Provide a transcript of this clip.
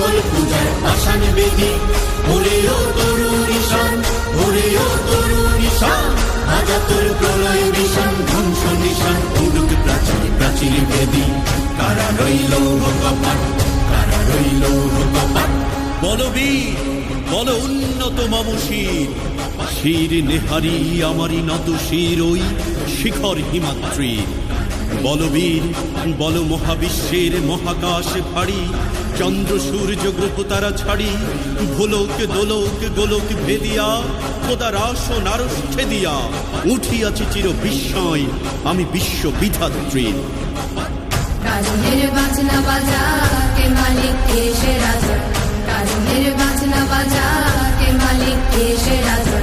সকল পূজার পাষাণ বেদি। ওরে ও তরুণ ঈশান, ওরে ও তরুণ ঈশান, আজাতুর প্রলয় বিষাণ, ধ্বংস নিশান উড়ুক প্রাচীর প্রাচীর ভেদি। কারা রইল কপাট, কারা রইল কপাট। বলবীর বল উন্নত মম শির, শির নেহারি আমারি নত শির ওই শিখর হিমাদ্রির। বলবীর বল মহাবিশ্বের মহাকাশ ভারী, চন্দ্র সূর্য গ্রহ তারা ছাড়ি, ভোলক দোলক গোলক ভেদিয়া, খোদার আসন আরষ্ঠে দিয়া উঠিয়াছি চির বিস্ময় আমি বিশ্ব বিধাত্রীর। কাজের বাজনা বাজা কে মালিক কে সে রাজা, কাজের বাজনা বাজা কে মালিক কে সে রাজা।